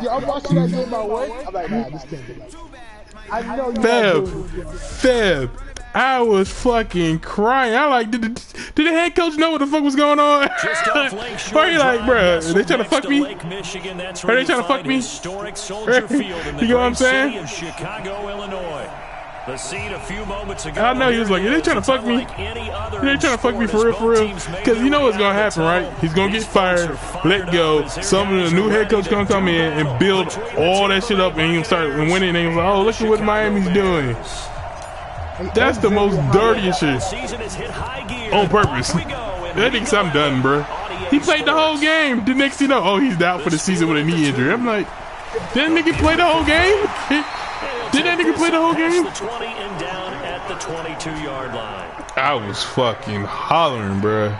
I'm watching that game at work. I'm like, nah, this can't be like. I know you. Feb. I was fucking crying. I like, did the head coach know what the fuck was going on? Or he like, bro, are they trying to fuck me? Are they trying to fuck me? You know what I'm saying? The scene a few moments ago. I know he was like, are they trying to fuck me? Are they trying to fuck me for real? Because you know what's going to happen, right? He's going to get fired, let go. Some of the new head coach going to come in and build all that shit up, and he'll start winning. And he's like, oh, look at what Miami's doing. That's the most dirtiest shit. On purpose. That nigga said, I'm done, bro. He played the whole game. The next thing you know, oh, he's out for the season with a knee injury. I'm like, did that nigga play the whole game? Did that nigga play the whole game? 20 and down at the 22-yard line. I was fucking hollering, bro.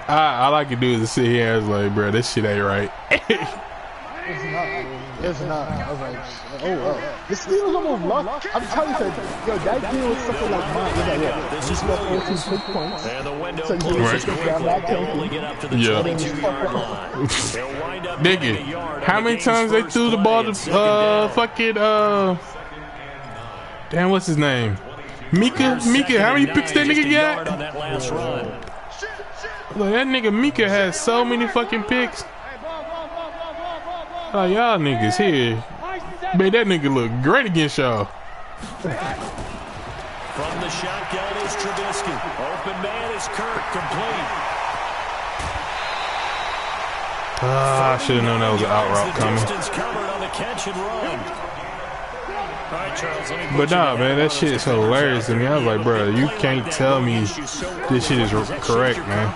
All I could do is to sit here and I was like, bro, this shit ain't right. It's not. I was like, oh, wow. The Steelers almost lost. I'm telling you, yo, that game was something like mine. It was like, yeah, this is 14 quick points. And the window closes quickly. Only get up to the 22-yard line. Nigga, how many times they threw the ball to fucking damn, what's his name? Mika, how many picks that nigga got? Like, that nigga Mika has so many fucking picks. Oh, y'all niggas here. Made that nigga look great against y'all. From the shotgun is Trubisky. Open man is Kirk, complete. I should have known that was an out route coming. But nah, man, that shit is hilarious to me. I was like, bro, you can't tell me this shit is correct, man.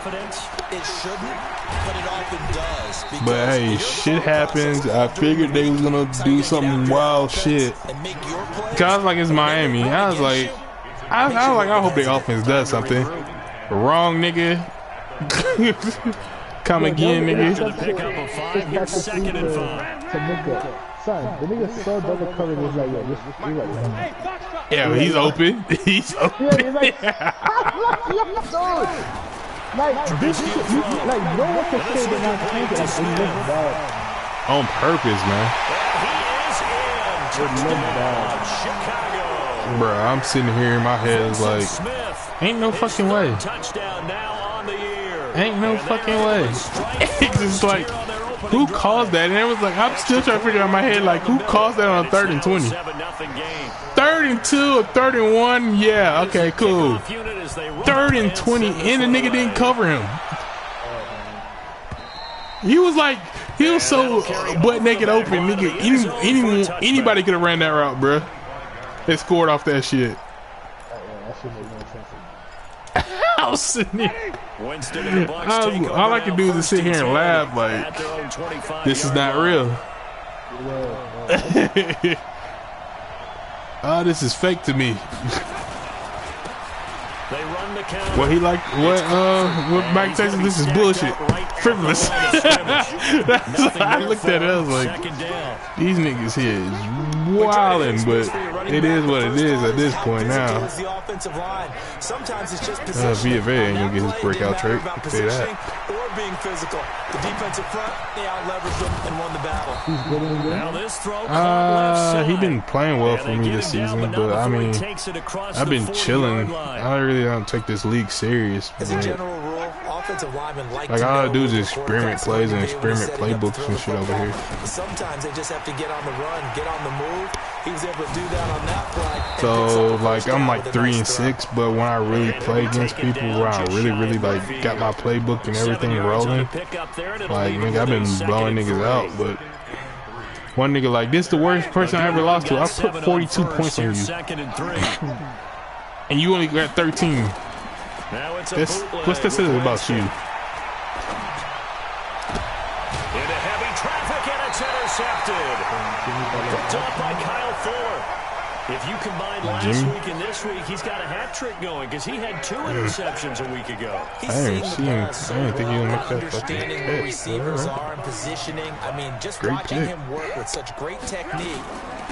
It shouldn't, but it often does. But hey, shit happens. I figured they was gonna do something wild shit. Cause I was like, it's Miami. I was like, I hope their offense does something. Wrong, nigga. Come again, nigga. Son, the nigga so double covered was like, yeah, he's open. He's open. Like, this is, like, no one can say they're not playing it. Like, they look bad. On purpose, man. Bro, I'm sitting here in my head is like, ain't no fucking way. Ain't no fucking way. It's just like, who caused that? And it was like, I'm still trying to figure out in my head, like, who caused that on 3rd and 20? 3rd and 2 or 3rd and 1? Yeah, okay, cool. 3rd and 20, and the nigga didn't cover him. He was like, he was so butt naked open, nigga. Anybody could have ran that route, bro. They scored off that shit. I was sitting here. All I can do is sit here and laugh like, this is not real. Oh, this is fake to me. What he like? What Mike Tyson? This is bullshit. Frivolous. I looked at it. I was like, these niggas here is wildin', but it is what it is at this point now. Vita Vea ain't gonna get his breakout trade. I can say that. Being physical, the defensive front, they out-leveraged him and won the battle. He been playing well for me this season, but I mean, I've been chilling. I really don't take this league serious. As a general rule, offensive linemen like all I do is experiment plays and experiment playbooks and shit over here. Sometimes they just have to get on the run, get on the move. He was able to do that on that play. So like I'm like 3 and 6, but when I really play against people where I really like got my playbook and everything rolling, like nigga, I've been blowing niggas out. But one nigga like this, the worst person I ever lost to. I put 42 points on you, and you only got 13. What's this about you? Into heavy traffic and it's intercepted. Picked up by Kyle Fuller. If you combine last week and this week, he's got a hat trick going because he had 2 interceptions a week ago. I didn't think he would make that fucking where receivers are and positioning. I mean, just watching him work with such great technique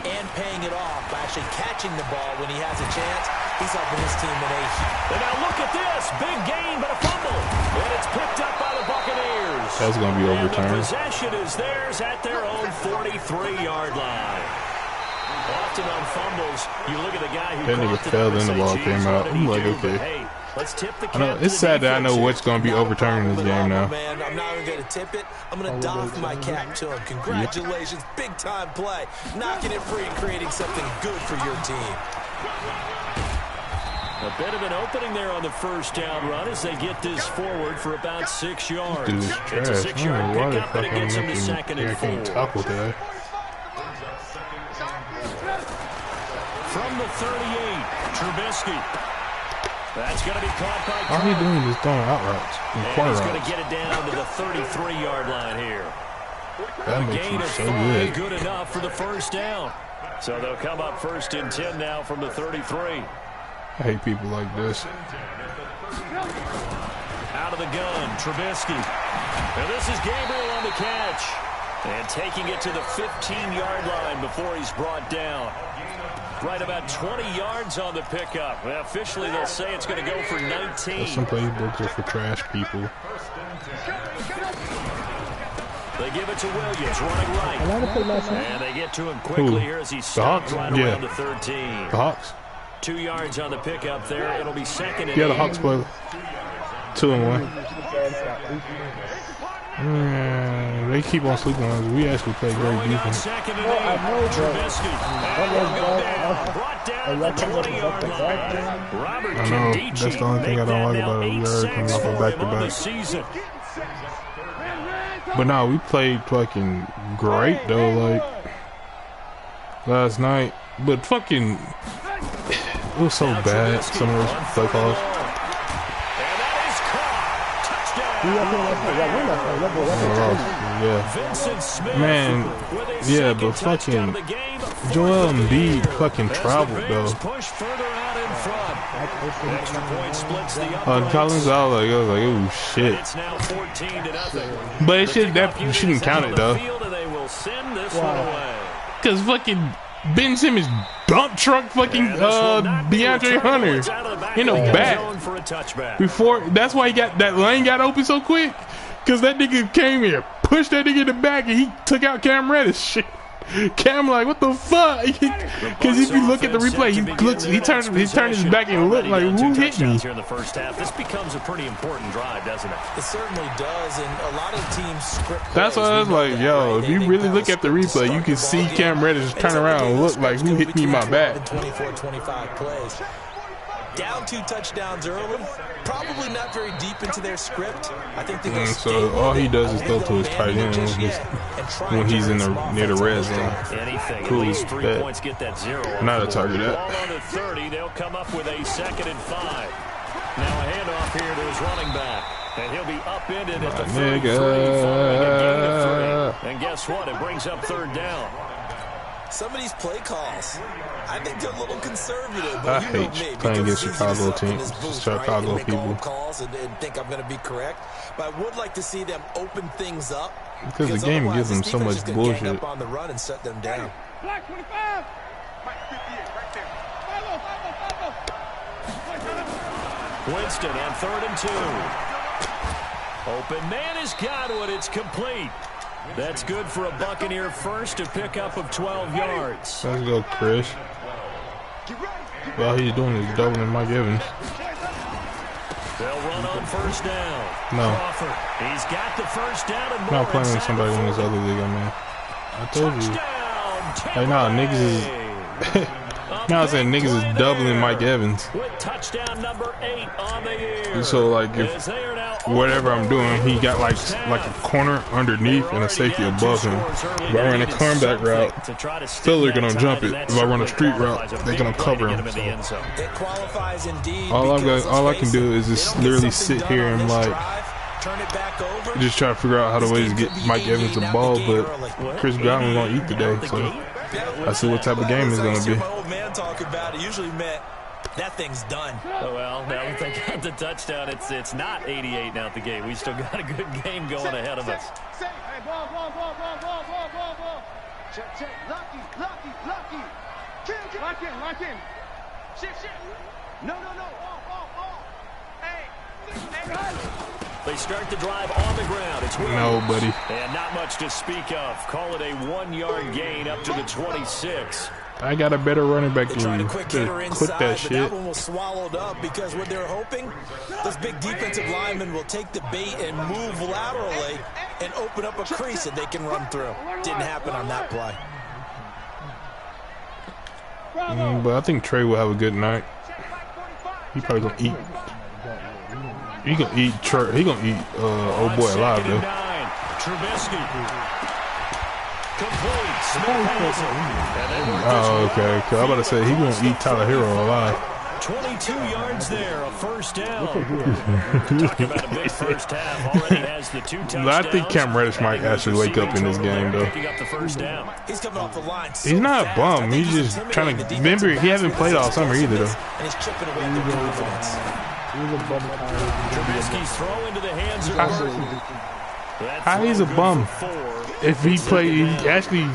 and paying it off by actually catching the ball when he has a chance. He's helping his team in a heat. And now look at this. Big gain, but a fumble. And it's picked up by the Buccaneers. That's going to be overturned. Possession is theirs at their own 43-yard line. Often on fumbles, you look at the guy who that nigga fell in the ball came out. I'm like, okay. Hey, let's tip the I know it's sad that I know what's going to be overturned in this game now. Man, I'm not even going to tip it. I'm going to doff my cap to him. Congratulations, big time play, knocking it free and creating something good for your team. A bit of an opening there on the first down run as they get this forward for about 6 yards. Dude, it's trash. It's a 6-yard pickup, and it gets him to 2nd and 4. Tackle that. From the 38, Trubisky. That's going to be caught by All he's doing is throwing out routes. And he's going to get it down to the 33-yard line here. That makes Gain you of so 5, good. good enough for the first down. So they'll come up 1st and 10 now from the 33. I hate people like this. Out of the gun, Trubisky. And this is Gabriel on the catch. And taking it to the 15-yard line before he's brought down. Right about 20 yards on the pickup. Well, officially, they'll say it's going to go for 19. Some playbooks are for trash people. They give it to Williams, running right. And they get to him quickly here as he stops right around the 13. The Hawks. 2 yards on the pickup there. It'll be 2nd and 8. Yeah, the Hawks play 2 and 1. They keep on sleeping on us. We actually play great defense. I know, that's the only thing I don't like about it. We are coming off a back-to-back. But no, we played fucking great though, like last night. But fucking, it was so bad. Some of those play calls. Yeah, man, yeah, but fucking Joel Embiid fucking traveled though. Collins out, I was like, oh shit. But it shouldn't count it though. Cause fucking Ben Simmons dump truck fucking DeAndre Hunter in the back before. That's why he got that lane got open so quick. Cause that nigga came here, pushed that nigga in the back, and he took out Cam Reddish. Shit. Cam like, what the fuck? Because if you look at the replay, he turned his back and looked like, who hit me? Here in the first half, this becomes a pretty important drive, doesn't it? It certainly does, and a lot of teams script. That's why I was like, yo, if you really look at the replay, you can see Cam Reddish turn around and look like, who hit me in my back? 24-25 plays. Down 2 touchdowns early, probably not very deep into their script. I think they so all he does is throw to his tight end when he's in the near the red zone. Cool. Not a target that. Ball on the 30, they'll come up with a 2nd and 5. Now a handoff here to his running back. And he'll be upended at the 33, following a gain of 3. And guess what? It brings up 3rd down. Some of these play calls, I think they're a little conservative. But I hate playing against Chicago teams, Chicago people. Calls and think I'm going to be correct, but I would like to see them open things up because the game gives them so much bullshit. Up on the run and shut them down. Winston on 3rd and 2. Open man has got it. It's complete. That's good for a Buccaneer first, a pickup of 12 yards. Let's go, Chris. All he's doing is doubling Mike Evans. They'll run on 1st down. No. Crawford. He's got the 1st down and I'm not playing with somebody in this other league, man. I told you. Like, nah, niggas is... Now I said niggas is doubling Mike Evans. With touchdown number 8 on the year. So like if whatever I'm doing, he got like a corner underneath and a safety above him. If I run a comeback route, still they're gonna jump it. If I run a street route, they're gonna cover him. So all I can do is just literally sit here and like just try to figure out how the way to get Mike Evans the ball, but Chris Godwin gonna eat today, so I see what type of game it's gonna be. Talk about it usually meant that thing's done. Oh, well, now that they got the touchdown, it's not 88 now at the game. We still got a good game going ahead of us. Hey, ball. Check. Lucky. Lock in. Shit. No. Ball. Hey, guys. They start the drive on the ground. It's no, buddy. And not much to speak of. Call it a 1-yard gain up to the 26. I got a better running back than tried you. a quick hitter inside, Clip that shit. But that one was swallowed up because what they're hoping, those big defensive linemen will take the bait and move laterally and open up a crease that they can run through. Didn't happen on that play. But I think Trey will have a good night. He probably gonna eat. He gonna eat. He gonna eat. Old boy alive though. Trubisky. Oh, okay. Cause I'm about to say he gonna eat Tyler Hero alive. 22 yards there, a first down. Talking about a big first half. Already has the 2 touchdowns. I think Cam Reddish might actually wake up in this game though. Picking up the first down. He's coming off the line. He's not a bum. He's just trying to. Remember, he hasn't played all summer either though. And he's chipping away at their confidence. Trubisky's throw into the hands of How he's a bum? If he played, he actually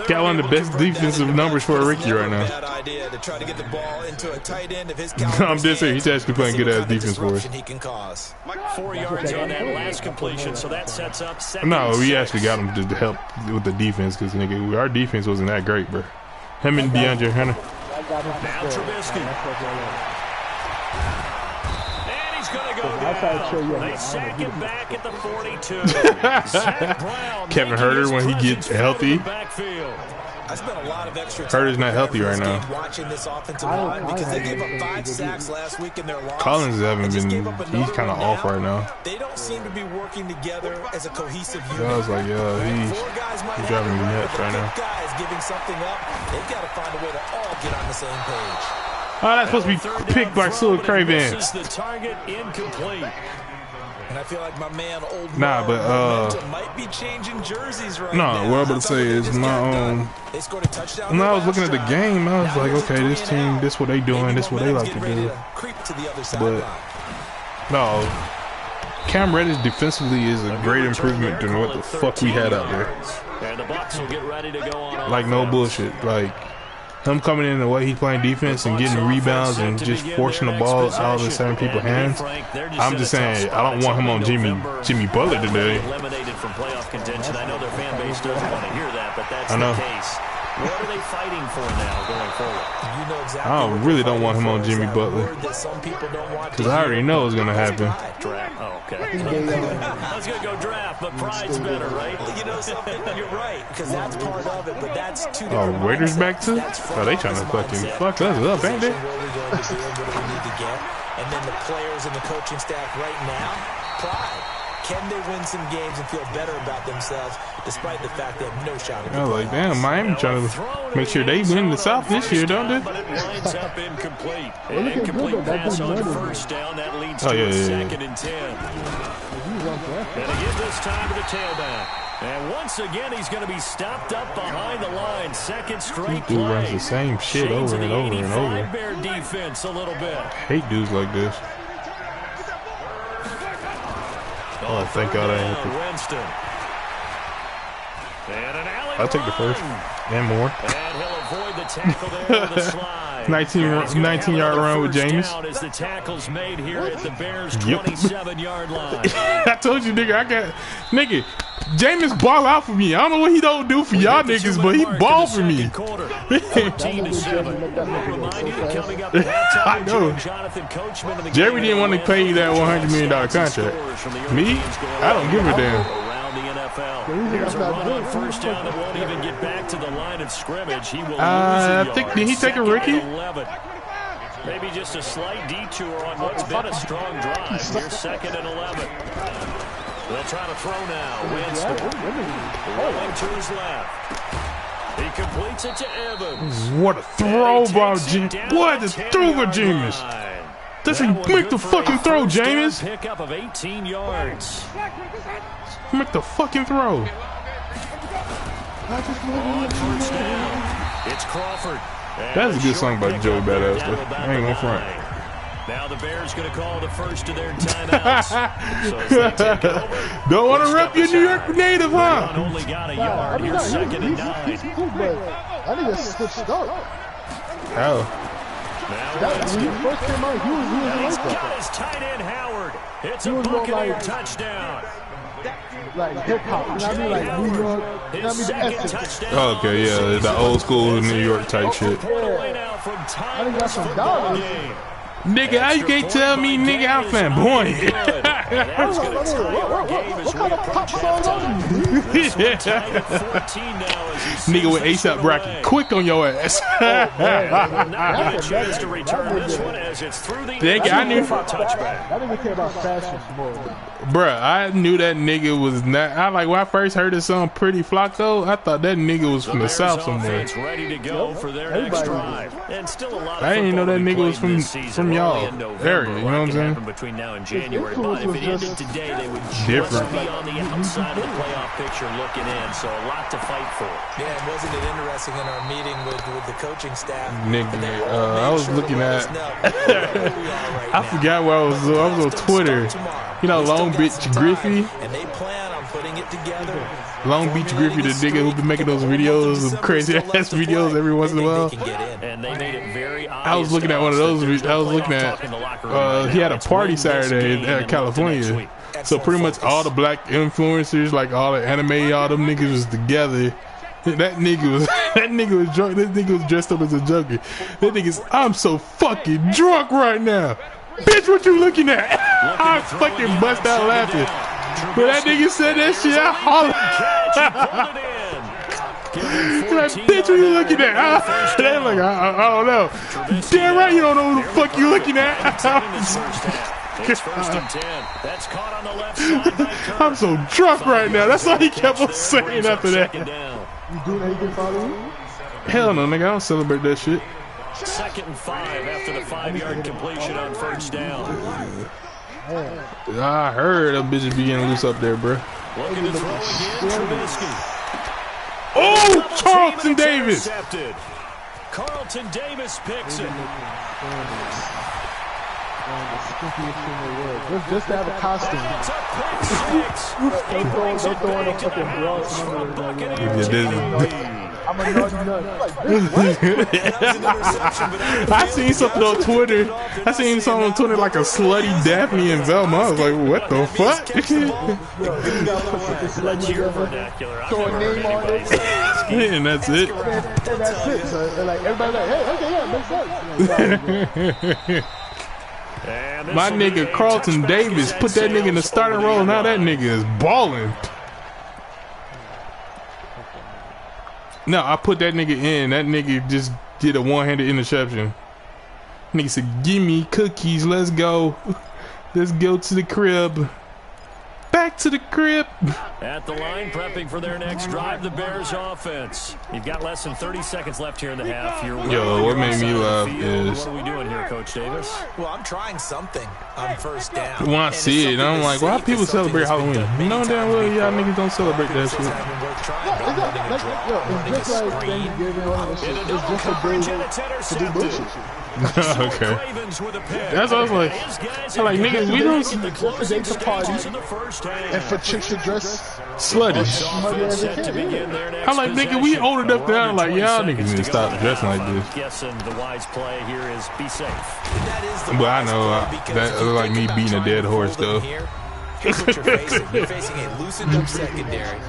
got one of the best defensive numbers for a rookie right now. Bad idea to try to get the ball into a tight end of his I'm just saying, he's actually playing good ass defense for us. he can cause. 4 yards on that last completion, so that sets up second. No, we actually got him to help with the defense because nigga, our defense wasn't that great, bro. Him and DeAndre Hunter. Now Trubisky. They sack him back at the 42. Kevin Herter when he gets healthy. I spent a lot of extra time Herter's not healthy right now. watching this offensive line because they gave up 5 sacks last week in their loss. Collins haven't been. He's kind of off right now. They don't seem to be working together as a cohesive unit. I was like, yeah, he's driving me nuts right now. Guys giving something up. They've got to find a way to all get on the same page. Oh, that's supposed to be picked by Sue Craven. The target incomplete. And I feel like my man, old Nah, but might be changing jerseys right no, now. what I'm about to say is my They scored a touchdown. when I was looking at the game, I was like, okay, this team, this what they doing, this what they like to do. But no, Cam Reddish defensively is a great improvement than what the fuck we had out there. And the Bucs will get ready to go on. Like no bullshit, like. Him coming in the way he's playing defense and getting rebounds and just forcing the ball out of the 7 people's hands. I'm just saying, I don't want him on Jimmy Butler today. Eliminated from playoff contention. I know their fan base doesn't want to hear that, but that's the case. What are they fighting for now going forward? You know exactly I really don't want him on Jimmy Butler because I already know it's gonna happen. Draft. Oh, okay. I was gonna go draft, but pride's better, right? You know something? You're right, because that's part of it, but that's 2 different. Oh, Raiders back too? Oh, they trying to fucking fuck us up, ain't they? And then the players and the coaching staff right now, pride. Can they win some games and feel better about themselves despite the fact they have no shot at the playoffs? Like, damn, Miami trying to make sure they win the South this year, don't they? But it winds up incomplete. An incomplete pass on first down. That leads to a 2nd and 10. And again this time to the tailback. And once again, he's going to be stopped up behind the line. 2nd straight play. Dude runs the same shit over and over and over. Bear defense a little bit. I hate dudes like this. Oh, thank God I ain't. Winston. And an alley I'll take the first and more. And he'll avoid the tackle there with a slide. 19-yard run with James. As the tackle's made here at the Bears' 27-yard line. I told you, nigga, nigga, James ball out for me. I don't know what he don't do for y'all niggas, but he ball for me. 14-7. Remind you that coming up I know. Jerry didn't want to pay you that $100 million contract. Me? I don't give a damn. Here's a run on first down that won't even get back to the line of scrimmage. He will I think, did he take a rookie? Maybe just a slight detour on what's been a strong drive. Here's 2nd and 11. They'll try to throw now. Winston rolling to his left. He completes it to Evans. What a throw by James. What a throw by James. Does he make the fucking throw, James? Pickup of 18 yards. Make the fucking throw. On first down, it's Crawford. That's a good song by Joey Badass, though. I ain't gonna front. Now the Bears going to call the first of their timeouts. So as they take it over, don't want to rep your New York native, huh? Only got a yard. Here's 2nd and 9. I need a switch start. How? When he first came out, he was like got his tight end Howard. It's he a was more Buccaneer like touchdown. Like hip hop, you know what I mean? Like New York, you know what I mean? The essence. Okay, yeah, the old school New York type shit. I think that's some dollars. Nigga, how you can't tell me, nigga, I'm flamboyant. What kind of pop song are you? Nigga with ASAP Rocky, quick on your ass. Nigga, I knew. That nigga care about fashion more. Bruh, I knew that nigga was not. I like when I first heard the song "Pretty Flocko," I thought that nigga was from the South somewhere. Ready to go for their next drive. And still a lot of I didn't know that nigga was from y'all area. You know what I'm saying? Between now and January, but if it ended today, they would different. Be on the outside of the playoff picture looking in. So a lot to fight for. Yeah, wasn't it interesting in our meeting with the coaching staff? Nigga, I was looking at. I forgot where I was. I was on Twitter. You know, Long Beach Griffey. And they plan on putting it together. Long Beach Griffey, the nigga who been making those videos, of crazy ass videos every once in a while. And they made it very I was looking at one of those. I was looking at. He had a party Saturday in California. So pretty much all the black influencers, like all the anime, all them niggas was together. That nigga was drunk. That nigga was dressed up as a junkie. That nigga's, I'm so fucking drunk right now. Bitch, what you looking at? I fucking bust out laughing. But that nigga said that shit, I hollered. Like, bitch, what you looking at? They like, I don't know. Damn right you don't know who the fuck you looking at. It's first and 10. That's caught on the left side by Kirk. I'm so drunk right now. That's all he kept on saying after that. You doing anything following? Hell no, nigga. I don't celebrate that shit. 2nd and 5 after the 5-yard completion on first down. I heard them bitches be getting loose up there, bro. Looking to throw again, Trubisky. Oh, Carlton Davis. Intercepted. Carlton Davis picks it. Just to have a costume. Don't throw on a fucking bra. I'm a nut. I seen something on Twitter. I seen something on Twitter like a slutty Daphne and Velma. I was like, what the fuck? Throw a name on it. And that's it. And that's it. So like everybody's like, hey, okay, yeah, makes sense. My nigga Carlton Davis put that nigga in the starting role. Now that nigga is balling. No, I put that nigga in. That nigga just did a one-handed interception. Nigga said, give me cookies. Let's go. Let's go to the crib. Back to the crib. At the line, prepping for their next drive, the Bears offense. You've got less than 30 seconds left here in the half. Yo, what made me laugh is... What are we doing here, Coach Davis? Well, I'm trying something on first down. When I see it, I'm like, why people celebrate Halloween? You know damn well y'all niggas don't celebrate that shit. It's just like Thanksgiving. It's just a day to do bullshit. Okay. That's what I was like. I'm like, niggas, we don't... Just a day to party. And for chicks to dress sluttish. I'm like, nigga, we old enough now. Like, y'all niggas need to stop dressing like this. Guessing the wise play here is be safe. But I know that like me beating a dead horse though. Here's what you're facing. You're facing a loosened up secondary.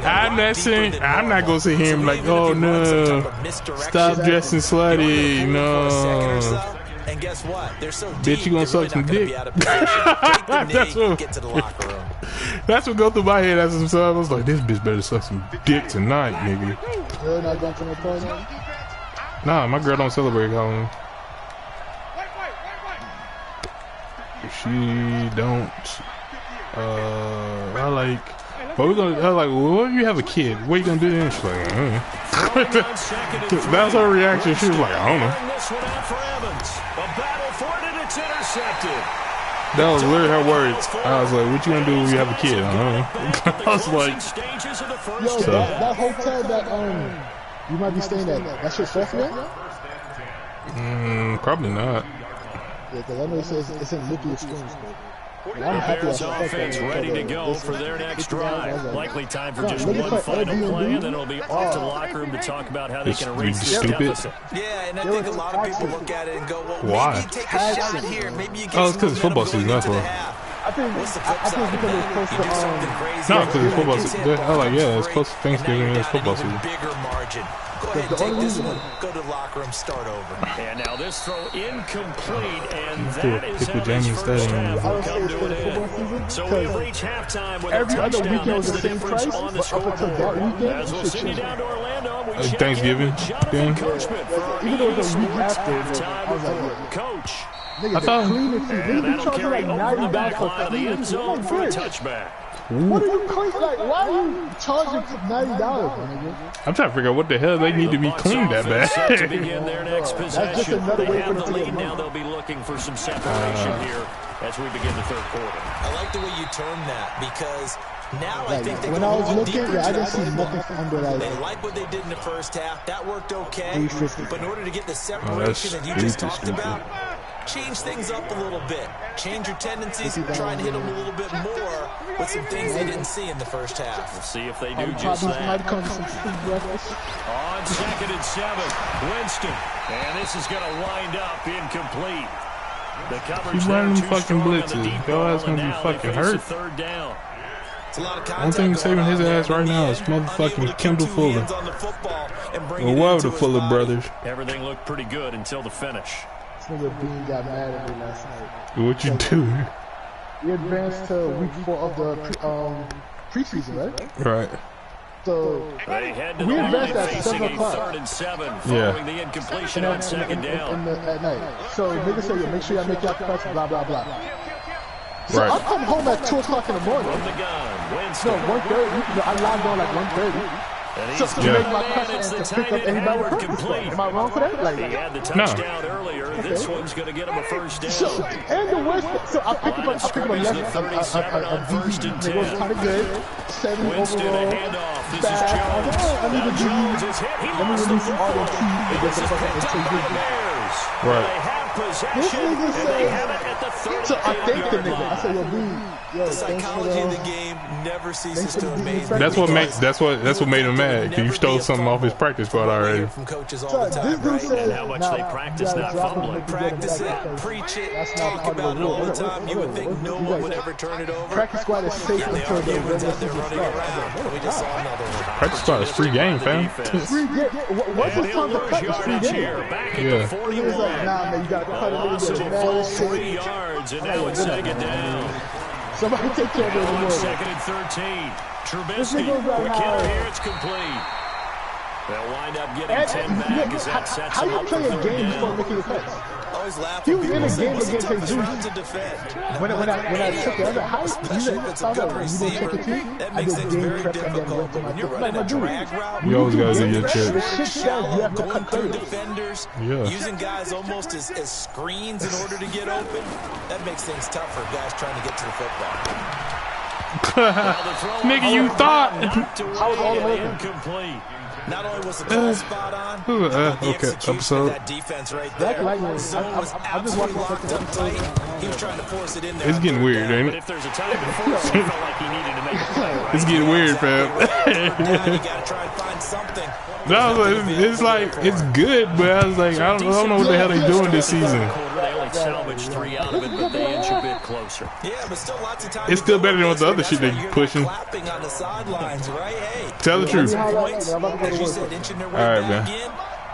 I'm not gonna sit here and be like, oh no, stop dressing slutty, no. And guess what? They're so bitch, you gonna suck some dick. That's what go through my head as some I was like, this bitch better suck some dick tonight, nigga. You're not going to no party? Nah, my girl don't celebrate Halloween. She don't. I like. But we're gonna. I like. Well, what if you have a kid? What are you gonna do then? She's like, That's her reaction. She was like, I don't know. That was literally her words. I was like, what you gonna do when you have a kid? I don't know. I was like, yo, so. that hotel that you might be staying at, that's your software? Probably not. Yeah, because I know it says it's in Lithia Springs. The Bears offense ready to go for their next drive. Likely time for just one final play, and then it'll be off to the locker room to talk about how they can erase this deficit. Yeah, and I think a lot of people look at it and go, well, why? Maybe you take a shot here. Maybe you get it's because it's football season, that's why. I think it's because it's close to no, because it's football season. I'm like, yeah, it's close to Thanksgiving and it's football season. Bigger margin. Go ahead and take this one. Go to the locker room, start over. And now this throw incomplete, and that is how James this first half will say come it's to an end. So we've reached halftime with a every other touchdown. weekend was That's the the same difference price, on the but up until scoreboard. that weekend, As we'll send you down to Orlando, we check Thanksgiving in with Jonathan thing. Coachman for our Even though it was a week eSports after, halftime I was like, report. Coach. Nigga, I thought- And that'll carry over the back line of the end zone for a touchback. What are you cleaning? Like, why are you charging $90, nigga? I'm trying to figure out what the hell they need to be cleaned that Set to bad. begin their next That's just possession. another They way have for the them to lead get now. money. They'll be looking for some separation here as we begin the third quarter. I like the way you term that because now I think they When go I a was little looking, deeper I to didn't the see football. nothing under like. They like what they did in the first half. That worked okay. 350. But in order to get the separation that you just talked about, change things up a little bit. Change your tendencies. Try and hit them a little bit more with some things they didn't see in the first half. We'll see if they do just that. On 2nd and 7, Winston. And this is going to wind up incomplete. The coverage Keep there running too them fucking strong on the blitzes. deep Your ball, ass gonna and be now they fucking face a hurt. third down. It's a lot of One contact thing going saving his on there. ass right now is Unable to motherfucking keep Kendall two Fuller. hands on the football and bring Or it whatever into the his Fuller body. brothers. Everything looked pretty good until the finish. This nigga Bean got mad at me last night. What you do? We advanced to week 4 of the preseason, right? Right. So They head to we the line advanced at facing 7 a o'clock. 3rd and 7 Yeah. following the incompletion on second down. At night. So niggas say, yeah, make sure y'all make y'all cuts, blah, blah, blah. So Right. I come home at 2 o'clock in the morning. From the gun, No, Winston. 1:30. I logged on like 1:30. And So he's to Yeah. make my man, cuts it's the and to pick tight up end anybody Howard with complete. Am I wrong for that? He Like, had the No. touchdown earlier. This one's going to get him a first down. so, and the worst, so I pick up a left, it was kind of good. 70 Winston, a overall. handoff. This is Fast. I was Jones. like, oh, I need Now to Jones do is hit. He let me lost the release all the football. keys and get This the is fuck picked up up by the and Bears. Right. They have This possession, nigga and said, they have it at the so I thanked the 38-yard nigga. I line. said, yo, B, yo, The thanks for psychology of the game never ceases to amaze me. That's what because that's what made him mad. Cause you stole something off his practice squad we already. hear from coaches all So the this time, dude right? said, how much nah, they practice you gotta not drop him, fumbling. make him get Practice him it, back because preach it, that's not talk part of about the it all rule. the time. You would think no one would ever turn it over. Practice squad is safe Yeah, they until are the humans regular out there season running around. starts. We just saw another one. Practice squad is free game, fam. Free game. What's And this he'll time to lose cut? It's free yardage game. here. Back at Yeah. the It's 41. like, nah, man, you gotta cut it a Loss little of bit. a full Man, 3 yards, and now it's second down. somebody take care of it On anymore. 2nd and 13. Trubisky, nigga's right quick now. hitter here, it's complete. They'll wind up getting 10 And, back as that sets how them you up for play a third game before down. making your cuts? Always laugh He when was people in a say, game what's the against toughest Jesus. route to defend? When I took it, I was like, how Especially if it's a good receiver, that makes things very difficult. But when you're running a drag route, You always gotta do your very checks. shallow, have to going cut through through. defenders, Yeah. using guys almost as screens in order to get open, that makes things tough for guys trying to get to the football. Nigga, you thought. Knocked away I was all and over. incomplete. Not only was the call spot on, but the okay, execution episode. of that defense right there. Lightning. Zone was I just absolutely watched locked the up tight. He was trying to force it in there. It's on getting third weird, down. ain't But it? if there's a time before, he felt like he needed to make a play, right? It's getting weird, fam. Third down, you gotta try and find something. No, it's like it's good, but I was like, I don't know what the hell they doing this season. They only salvaged 3 out of it, but they inch a bit closer. Yeah, but still lots of time. It's still better than what the other shit they That's why you're pushing. not clapping on the sidelines, right? Hey, Tell the truth. points, as you said, inching their way All right, back man. in.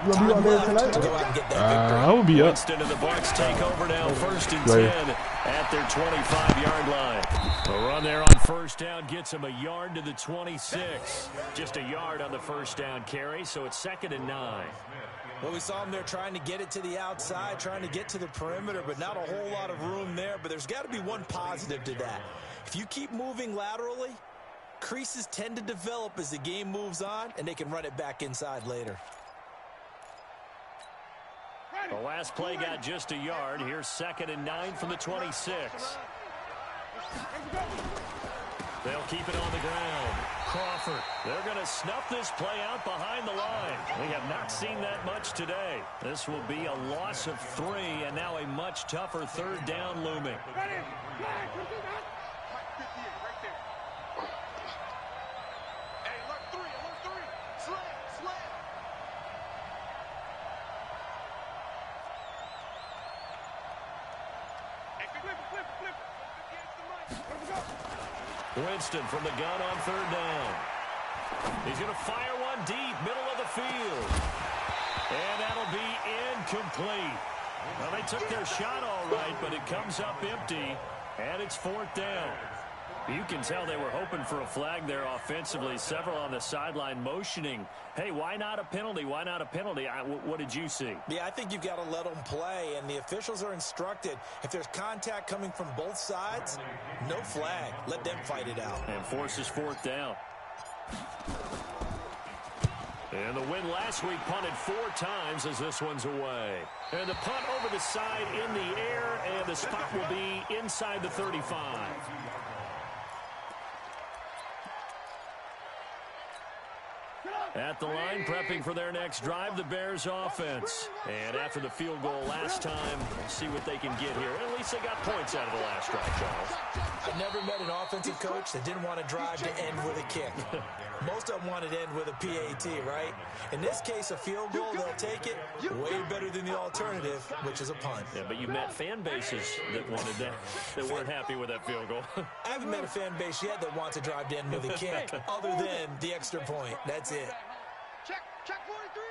You gonna be on there tonight? To go out and get that victory. I will be up. Winston and the Bucs take over now, 1st and Later. 10 at their 25-yard line. A run there on first down gets him a yard to the 26. Just a yard on the first down carry, so it's 2nd and 9. Well, we saw him there trying to get it to the outside, trying to get to the perimeter, but not a whole lot of room there. But there's got to be one positive to that. If you keep moving laterally, creases tend to develop as the game moves on, and they can run it back inside later. The last play got just a yard. Here's 2nd and 9 from the 26. They'll keep it on the ground. Crawford. They're going to snuff this play out behind the line. We have not seen that much today. This will be a loss of 3, and now a much tougher third down looming. Winston from the gun on third down. He's going to fire one deep, middle of the field. And that'll be incomplete. Well, they took their shot all right, but it comes up empty, and it's 4th down. You can tell they were hoping for a flag there offensively. Several on the sideline motioning, hey, why not a penalty? Why not a penalty? What did you see? Yeah, I think you've got to let them play, and the officials are instructed. If there's contact coming from both sides, no flag. Let them fight it out. And forces 4th down. And the win last week punted 4 times as this one's away. And the punt over the side in the air, and the spot will be inside the 35. At the line, prepping for their next drive, the Bears offense. And after the field goal last time, we'll see what they can get here. At least they got points out of the last drive, Charles. I never met an offensive coach that didn't want to drive to end with a kick. Most of them wanted to end with a PAT, right? In this case, a field goal, they'll take it way better than the alternative, which is a punt. Yeah, but you met fan bases that wanted that, that weren't happy with that field goal. I haven't met a fan base yet that wants to drive to end with a kick, other than the extra point. That's it. Check 43.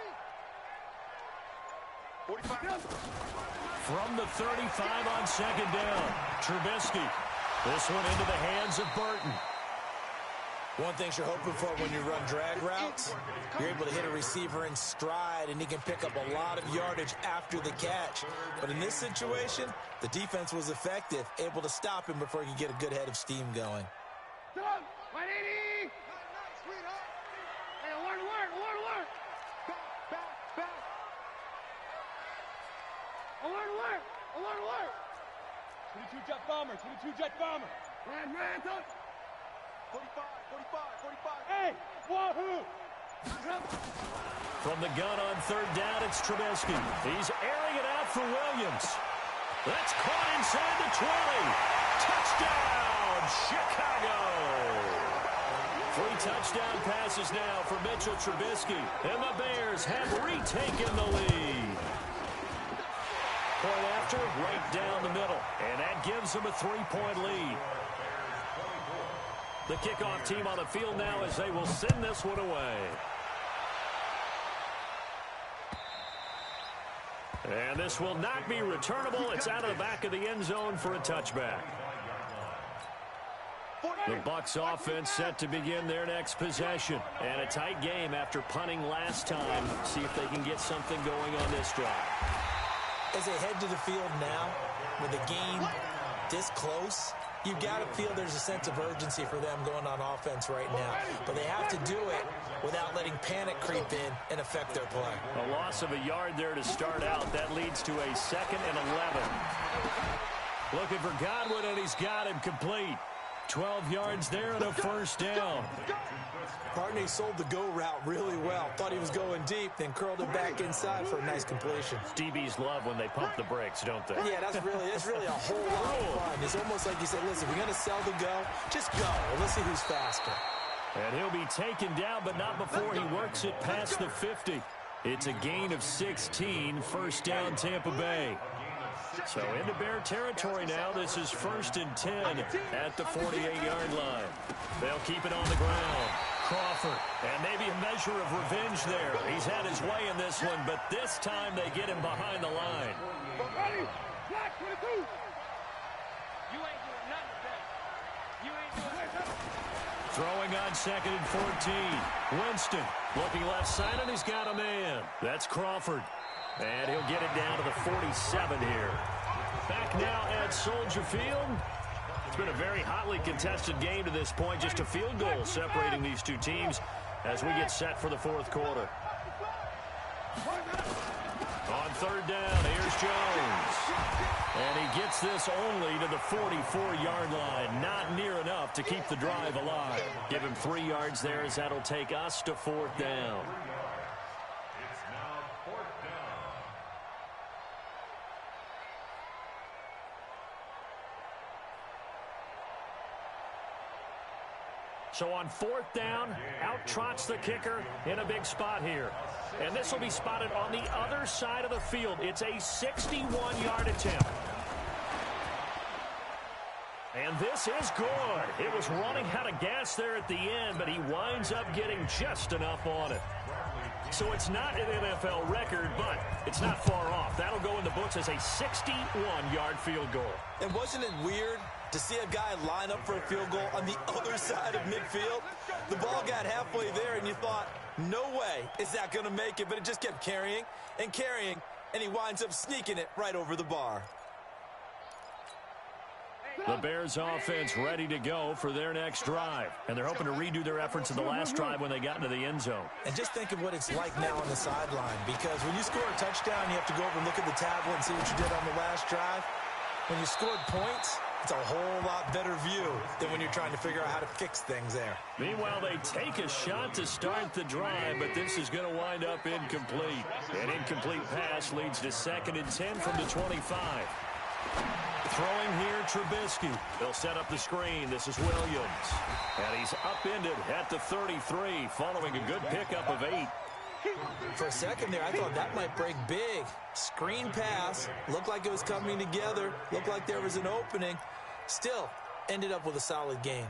45. From the 35 on second down, Trubisky. This one into the hands of Burton. One thing you're hoping for when you run drag routes, you're able to hit a receiver in stride, and he can pick up a lot of yardage after the catch. But in this situation, the defense was effective, able to stop him before he could get a good head of steam going. 180. Hey, alert. Back. Alert. 22 jet bomber. Man, touch. 45. Hey, wahoo! From the gun on third down, it's Trubisky. He's airing it out for Williams. That's caught inside the 20. Touchdown, Chicago! 3 touchdown passes now for Mitchell Trubisky. And the Bears have retaken the lead. Point after, right down the middle. And that gives them a 3-point lead. The kickoff team on the field now as they will send this one away. And this will not be returnable. It's out of the back of the end zone for a touchback. The Bucs offense set to begin their next possession. And a tight game after punting last time. See if they can get something going on this drive. As they head to the field now, with the game this close, you've got to feel there's a sense of urgency for them going on offense right now. But they have to do it without letting panic creep in and affect their play. A loss of a yard there to start out. That leads to a 2nd and 11. Looking for Godwin, and he's got him complete. 12 yards there and a 1st down. Partney sold the go route really well. Thought he was going deep, then curled it back inside for a nice completion. DBs love when they pump the brakes, don't they? Yeah, that's really a whole lot of fun. It's almost like you said, listen, if you're going to sell the go, just go. Let's see who's faster. And he'll be taken down, but not before he works it past the 50. It's a gain of 16, 1st down Tampa Bay. So into Bear territory now. This is 1st and 10 at the 48-yard line. They'll keep it on the ground. Crawford, and maybe a measure of revenge there. He's had his way in this one, but this time they get him behind the line. Ready? Black 22. You ain't doing nothing today. You ain't doing nothing. Throwing on 2nd and 14. Winston looking left side, and he's got a man. That's Crawford. And he'll get it down to the 47 here. Back now at Soldier Field. It's been a very hotly contested game to this point. Just a field goal separating these two teams as we get set for the 4th quarter. On 3rd down, here's Jones. And he gets this only to the 44-yard line. Not near enough to keep the drive alive. Give him 3 yards there as that'll take us to 4th down. It's now 4th down. So on 4th down, out trots the kicker in a big spot here. And this will be spotted on the other side of the field. It's a 61-yard attempt. And this is good. It was running out of gas there at the end, but he winds up getting just enough on it. So it's not an NFL record, but it's not far off. That'll go in the books as a 61-yard field goal. And wasn't it weird to see a guy line up for a field goal on the other side of midfield? The ball got halfway there, and you thought, no way is that going to make it, but it just kept carrying and carrying, and he winds up sneaking it right over the bar. The Bears offense ready to go for their next drive. And they're hoping to redo their efforts in the last drive when they got into the end zone. And just think of what it's like now on the sideline, because when you score a touchdown, you have to go over and look at the tablet and see what you did on the last drive. When you scored points, it's a whole lot better view than when you're trying to figure out how to fix things there. Meanwhile, they take a shot to start the drive, but this is going to wind up incomplete. An incomplete pass leads to 2nd and 10 from the 25. Throwing here, Trubisky. He'll set up the screen. This is Williams. And he's upended at the 33, following a good pickup of 8. For a second there, I thought that might break big. Screen pass. Looked like it was coming together. Looked like there was an opening. Still, ended up with a solid game.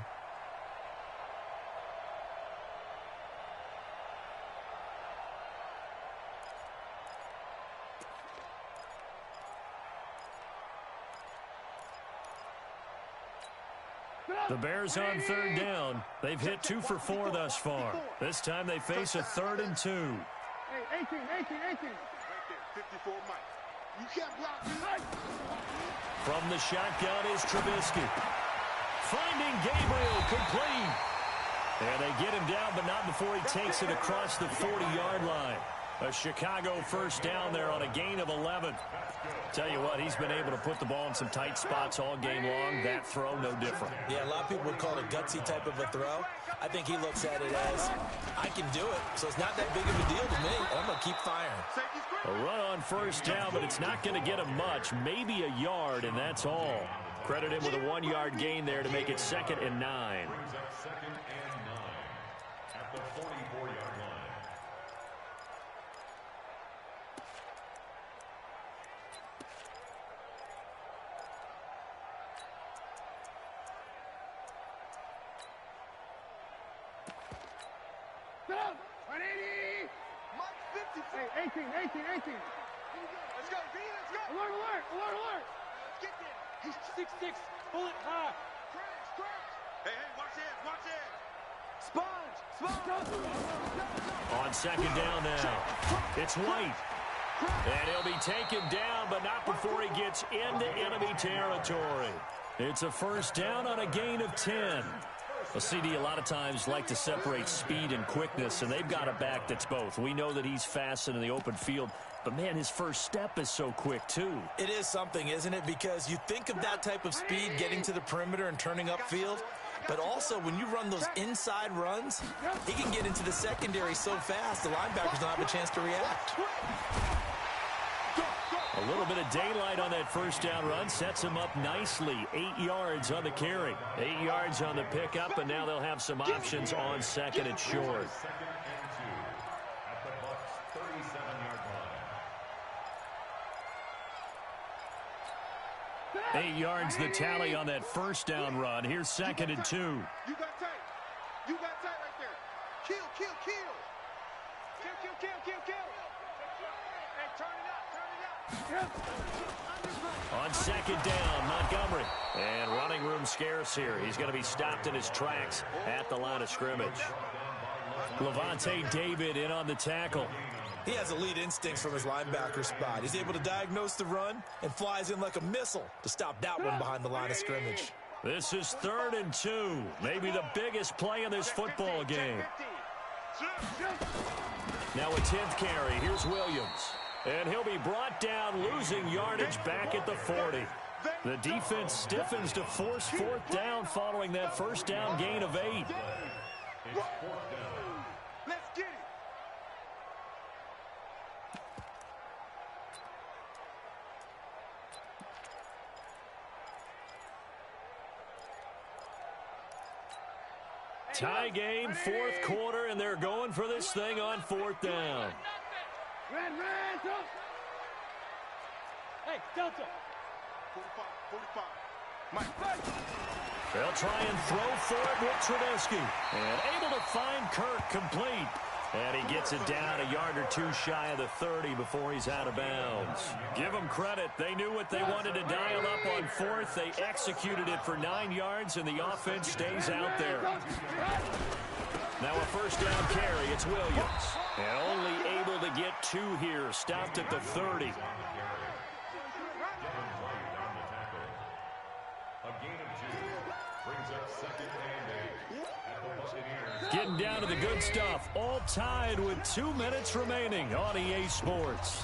The Bears on 3rd down. They've hit 2 for 4 thus far. This time they face a 3rd and 2. Hey, 18. 54 Mike. You can't block me. From the shotgun is Trubisky. Finding Gabriel, complete. And they get him down, but not before he takes it across the 40-yard line. A Chicago 1st down there on a gain of 11. Tell you what, he's been able to put the ball in some tight spots all game long. That throw, no different. Yeah, a lot of people would call it a gutsy type of a throw. I think he looks at it as, I can do it, so it's not that big of a deal to me. I'm going to keep firing. A run on 1st down, but it's not going to get him much. Maybe a yard, and that's all. Credit him with a 1-yard gain there to make it 2nd and 9. 2nd and 9 at the 44-yard line. Stop! 180! Mike 50. Hey, 18. Let's go, B, let's go! Alert! Let's get there! He's 6'6", pull it high! Crash! Hey, watch it! Sponge! On 2nd down now, it's White. And he'll be taken down, but not before he gets into enemy territory. It's a 1st down on a gain of 10. Well, CD, a lot of times like to separate speed and quickness, and they've got a back that's both. We know that he's fast in the open field, but, man, his first step is so quick, too. It is something, isn't it? Because you think of that type of speed getting to the perimeter and turning upfield, but also when you run those inside runs, he can get into the secondary so fast the linebackers don't have a chance to react. A little bit of daylight on that 1st down run sets him up nicely. 8 yards on the carry, 8 yards on the pickup, and now they'll have some options on 2nd and short. 2nd and 2 at the Bucs' 37-yard line. 8 yards the tally on that 1st down run. Here's 2nd and 2. You got tight right there. Kill! Hey, turn it up! On 2nd down, Montgomery. And running room scarce here. He's going to be stopped in his tracks at the line of scrimmage. Levante David in on the tackle. He has elite instincts from his linebacker spot. He's able to diagnose the run and flies in like a missile to stop that one behind the line of scrimmage. This is 3rd and 2. Maybe the biggest play in this football game. Now a 10th carry. Here's Williams. And he'll be brought down, losing yardage back at the 40. The defense stiffens to force fourth down following that first down gain of 8. Let's get it. Tie game, fourth quarter, and they're going for this thing on fourth down. Red, up. Hey, Delta. 45. Mike. They'll try and throw for it with Trubisky. And able to find Kirk complete. And he gets it down a yard or two shy of the 30 before he's out of bounds. Give them credit. They knew what they wanted to dial up on fourth. They executed it for 9 yards, and the offense stays out there. Now a first down carry. It's Williams. And only able to get 2 here. Stopped at the 30. Getting down to the good stuff. All tied with 2 minutes remaining on EA Sports.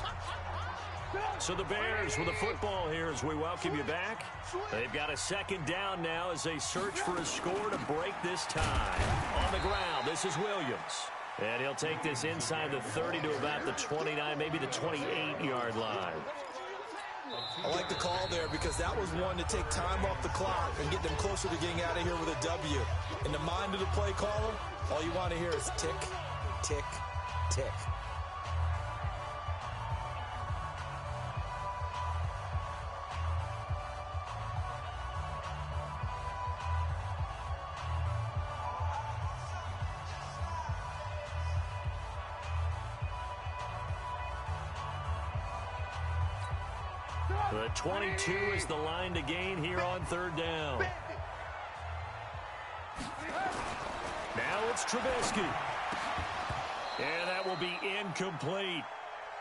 So the Bears with the football here as we welcome you back. They've got a second down now as they search for a score to break this tie. On the ground, this is Williams. And he'll take this inside the 30 to about the 29, maybe the 28-yard line. I like the call there because that was one to take time off the clock and get them closer to getting out of here with a W. In the mind of the play caller, all you want to hear is tick, tick, tick. The 22 is the line to gain here on third down. Now it's Trubisky. And that will be incomplete.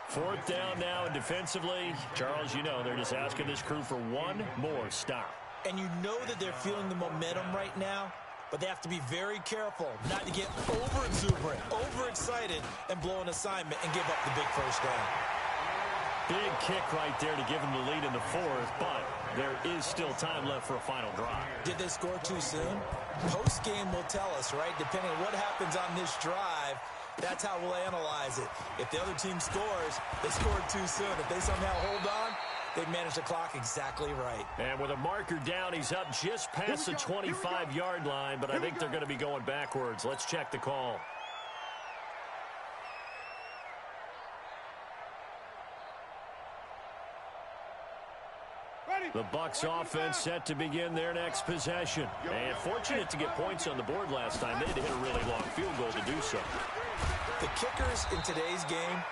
Fourth down now, and defensively, Charles, you know, they're just asking this crew for one more stop. And you know that they're feeling the momentum right now, but they have to be very careful not to get over-exuberant, overexcited, and blow an assignment and give up the big first down. Big kick right there to give them the lead in the fourth, but there is still time left for a final drive. Did they score too soon? Post-game will tell us, right? Depending on what happens on this drive, that's how we'll analyze it. If the other team scores, they scored too soon. If they somehow hold on, they manage the clock exactly right. And with a marker down, he's up just past the 25-yard line, but I think they're going to be going backwards. Let's check the call. The Bucs offense set to begin their next possession. And fortunate to get points on the board last time. They had to hit a really long field goal to do so. The kickers in today's game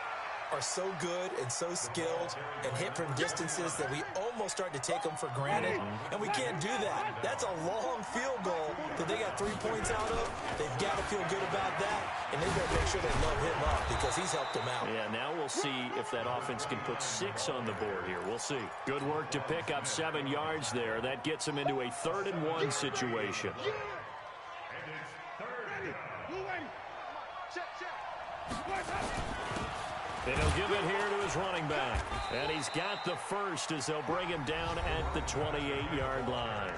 are so good and so skilled and hit from distances that we almost start to take them for granted. And we can't do that. That's a long field goal that they got 3 points out of. They've got to feel good about that. And they better make sure they love him up because he's helped them out. Yeah, now we'll see if that offense can put 6 on the board here. We'll see. Good work to pick up 7 yards there. That gets them into a 3rd-and-1 situation. And he'll give it here to his running back. And he's got the first as they'll bring him down at the 28-yard line.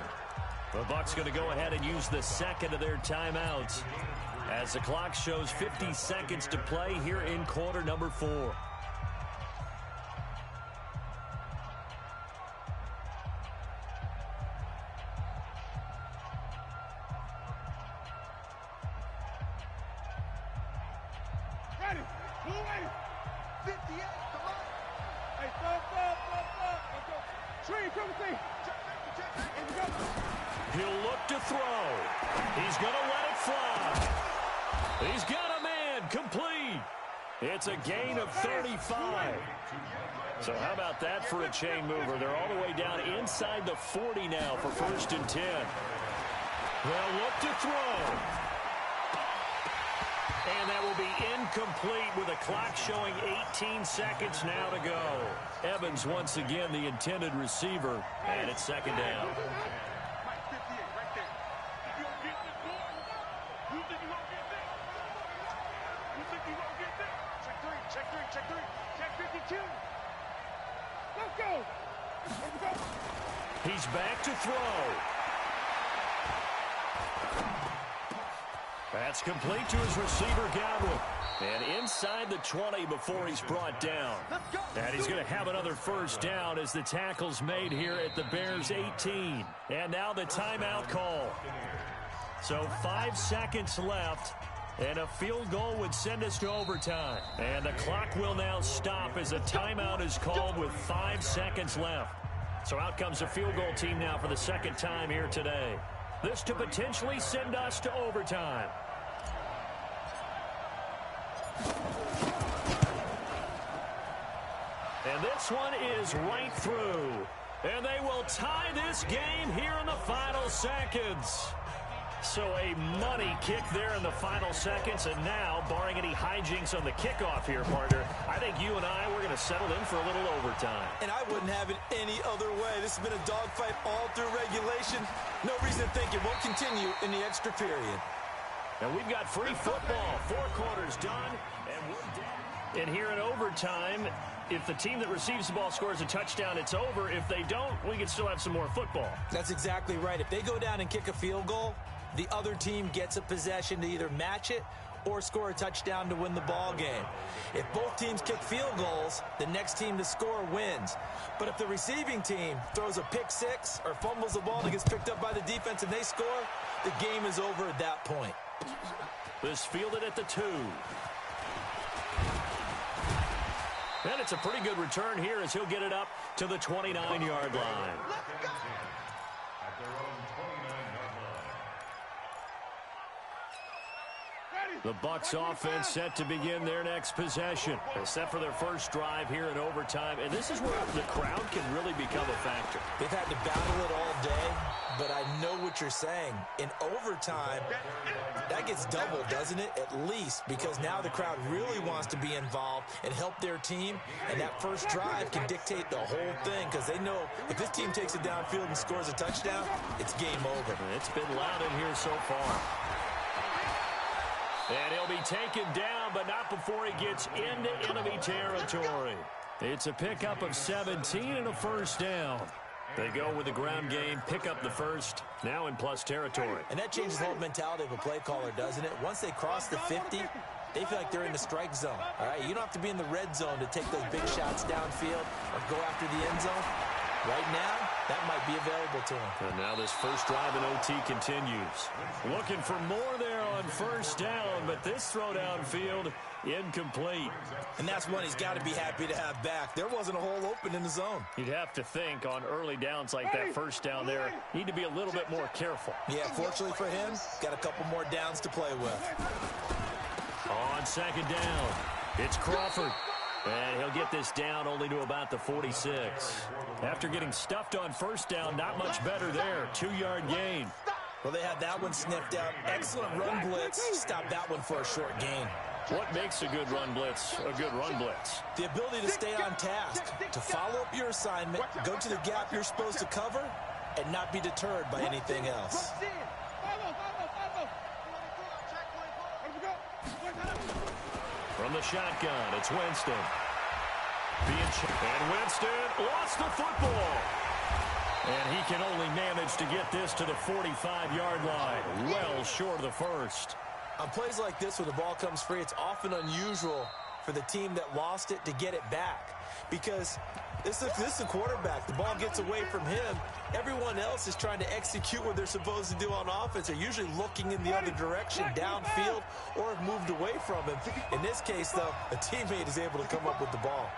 The Bucs going to go ahead and use the second of their timeouts as the clock shows 50 seconds to play here in quarter number 4. Ready. Blue ready. 58. Come on. Hey, stop. Let's go. Tree, come see. Let's go. He'll look to throw. He's going to let it fly. He's got a man complete. It's a gain of 35. So how about that for a chain mover? They're all the way down inside the 40 now for 1st and 10. They'll look to throw. And that will be incomplete with a clock showing 18 seconds now to go. Evans once again the intended receiver, and it's 2nd down. Check 3, check 3. Check 52. Let's go. Let's go. He's back to throw. That's complete to his receiver, Godwin. And inside the 20 before he's brought down. And he's going to have another first down as the tackle's made here at the Bears 18. And now the timeout call. So 5 seconds left. And a field goal would send us to overtime. And the clock will now stop as a timeout is called with 5 seconds left. So out comes the field goal team now for the second time here today. This to potentially send us to overtime. And this one is right through. And they will tie this game here in the final seconds. So a money kick there in the final seconds. And now, barring any hijinks on the kickoff here, partner, I think you and I, we're going to settle in for a little overtime. And I wouldn't have it any other way. This has been a dogfight all through regulation. No reason to think it won't continue in the extra period. And we've got free football. 4 quarters done, and we're down. And here in overtime, if the team that receives the ball scores a touchdown, it's over. If they don't, we can still have some more football. That's exactly right. If they go down and kick a field goal, the other team gets a possession to either match it or score a touchdown to win the ball game. If both teams kick field goals, the next team to score wins. But if the receiving team throws a pick six or fumbles the ball that gets picked up by the defense and they score, the game is over at that point. This fielded at the 2. And it's a pretty good return here as he'll get it up to the 29-yard line. At their own 29-yard line. The Bucs offense set to begin their next possession. They're set for their first drive here in overtime. And this is where the crowd can really become a factor. They've had to battle it all day, but I know what you're saying. In overtime, that gets doubled, doesn't it? At least, because now the crowd really wants to be involved and help their team. And that first drive can dictate the whole thing because they know if this team takes it downfield and scores a touchdown, it's game over. It's been loud in here so far. And he'll be taken down, but not before he gets into enemy territory. It's a pickup of 17 and a first down. They go with the ground game, pick up the first, now in plus territory. And that changes the whole mentality of a play caller, doesn't it? Once they cross the 50, they feel like they're in the strike zone. All right, you don't have to be in the red zone to take those big shots downfield or go after the end zone. Right now, that might be available to him. And now this first drive in OT continues. Looking for more there on first down, but this throw downfield incomplete. And that's one he's got to be happy to have back. There wasn't a hole open in the zone. You'd have to think on early downs like that first down there, need to be a little bit more careful. Yeah, fortunately for him, got a couple more downs to play with. On second down, it's Crawford. And he'll get this down only to about the 46. After getting stuffed on first down, not much better there. 2-yard gain. Well, they had that one sniffed out. Excellent run blitz. Stop that one for a short gain. What makes a good run blitz a good run blitz? The ability to stay on task, to follow up your assignment, go to the gap you're supposed to cover, and not be deterred by anything else. From the shotgun, it's Winston. And Winston lost the football. And he can only manage to get this to the 45-yard line, well short of the first. On plays like this, when the ball comes free, it's often unusual for the team that lost it to get it back. Because this is a quarterback. The ball gets away from him. Everyone else is trying to execute what they're supposed to do on offense. They're usually looking in the other direction, downfield, or have moved away from him. In this case, though, a teammate is able to come up with the ball.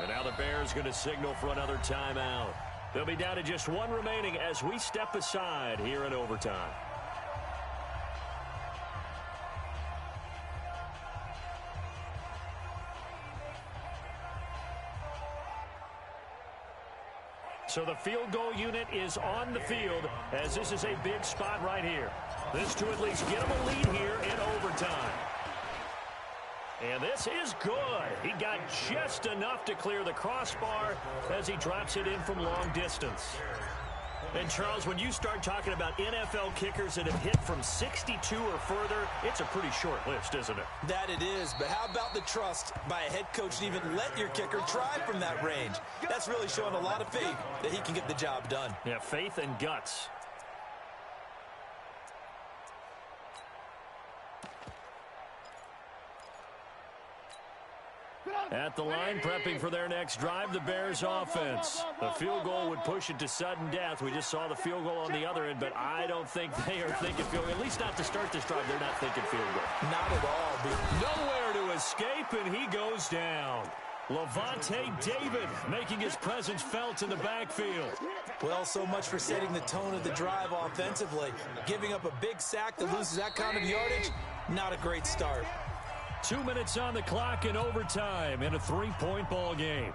And now the Bears going to signal for another timeout. They'll be down to just one remaining as we step aside here in overtime. So the field goal unit is on the field as this is a big spot right here. This to at least get him a lead here in overtime. And this is good. He got just enough to clear the crossbar as he drops it in from long distance. And Charles, when you start talking about NFL kickers that have hit from 62 or further, it's a pretty short list, isn't it? That it is, but how about the trust by a head coach to even let your kicker try from that range? That's really showing a lot of faith that he can get the job done. Yeah, faith and guts. At the line, prepping for their next drive, the Bears offense. The field goal would push it to sudden death. We just saw the field goal on the other end, but I don't think they are thinking field goal. At least not to start this drive. They're not thinking field goal. Not at all. Nowhere to escape, and he goes down. Levante David making his presence felt in the backfield. Well, so much for setting the tone of the drive offensively. Giving up a big sack that loses that kind of yardage, not a great start. 2 minutes on the clock in overtime in a 3-point ball game.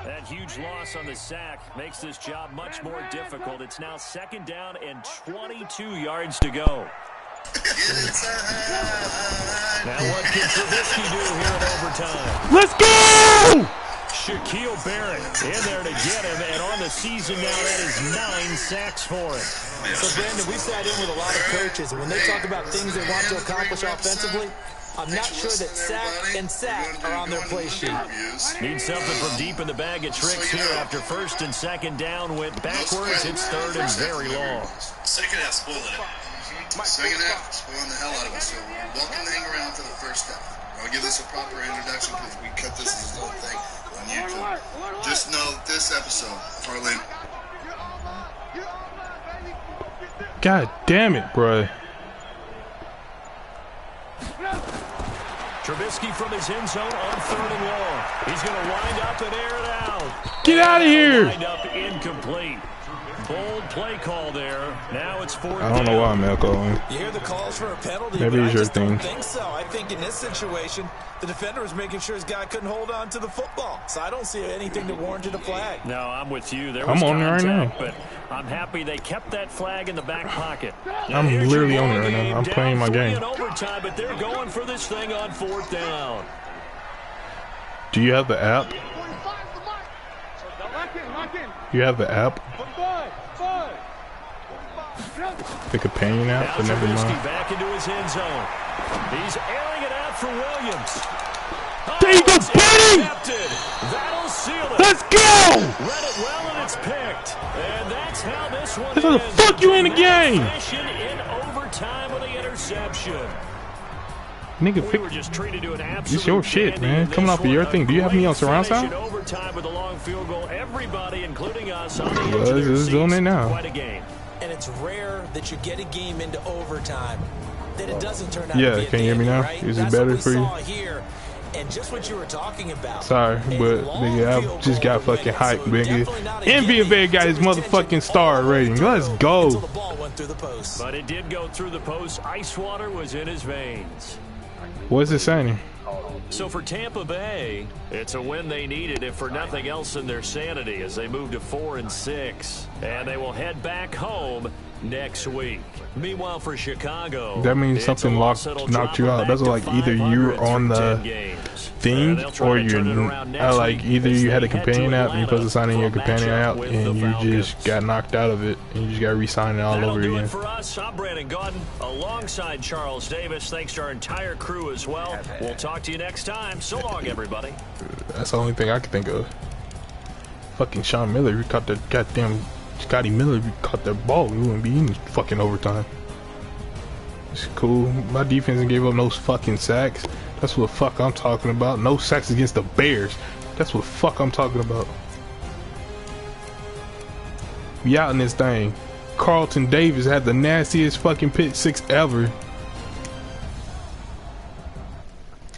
That huge loss on the sack makes this job much more difficult. It's now 2nd down and 22 yards to go. Now what can Trubisky do here in overtime? Let's go! Shaquille Barrett in there to get him, and on the season now, that is 9 sacks for him. So, Brandon, we sat in with a lot of coaches, and when they talk about things they want to accomplish offensively, I'm not sure that sack and sack are on their play sheet. Need something from deep in the bag of tricks here after 1st and 2nd down went backwards. It's 3rd and very long. Second half spoiling it. Second half spoiling the hell out of it. So we're welcome to hang around for the first half. I'll give this a proper introduction because we cut this as a whole thing on YouTube. Just know that this episode, Harlan. God damn it, bro. Trubisky from his end zone on 3rd and long. He's going to wind up and air it out. Get out of here. Wind up incomplete. Bold play call there. Now it's 4th I don't know why I'm echoing. You hear the calls for a penalty, Maybe but it's I your just don't thing. think so. I think in this situation, the defender was making sure his guy couldn't hold on to the football. So I don't see anything that warranted a flag. No, I'm with you. There I'm was on it right now. but I'm happy they kept that flag in the back pocket. I'm Here's literally your on it ball right now. game, I'm down playing my 3 game. in overtime, but they're going for this thing on 4th down. Do you have the app? You have the app? The companion app, Now but never Trubisky mind. back into his end zone. He's airing it out for Williams. There you go, It's buddy! intercepted. That'll seal it. Let's go! Read it well, and it's picked. And that's how this one That's how the ends. fuck you in the game. Fashion in overtime with the interception. Nigga, We pick. were just treated to an absolute It's your shit, dandy man. in Coming this off of your one. thing. Do you have me on surround Finish sound? in overtime with a long field goal. Everybody, including us, on the edge Well, of their it's doing seats. it now. Quite a game. And it's rare that you get a game into overtime that it doesn't turn out Yeah, to be a can you hear me dandy, now? right? Is it That's better what we for you? saw here. And just what you were talking about. Sorry, A but long nigga, field I just goal got to win fucking it, hyped, so nigga. definitely not a NBA gimme Bad got his to retention motherfucking star all the way rating. Let's through go. until the ball went through the post. But it did go through the post. Ice water was in his veins. What's it saying? So for Tampa Bay, it's a win they needed, if for nothing else than their sanity, as they move to 4-6. And they will head back home next week. Meanwhile, for Chicago, That means it's something a loss knocked that'll drop you them out. back That's to like either you're 500 on through the 10 games. thing They'll try or to turn it you're around next like week either as you had they a head to companion app and you're supposed to sign in Atlanta your for a companion matchup app with and the you just Falcons. got knocked out of it and you just got re-signed it all That'll over do again. it for us. I'm Brandon Gaudin alongside Charles Davis. Thanks to our entire crew as well. We'll talk to you next time. So long, everybody. That's the only thing I can think of. Fucking Sean Miller, we caught that goddamn Scotty Miller, we caught that ball. We wouldn't be in fucking overtime. It's cool. My defense gave up no fucking sacks. That's what fuck I'm talking about. No sacks against the Bears. That's what fuck I'm talking about. We out in this thing. Carlton Davis had the nastiest fucking pick six ever.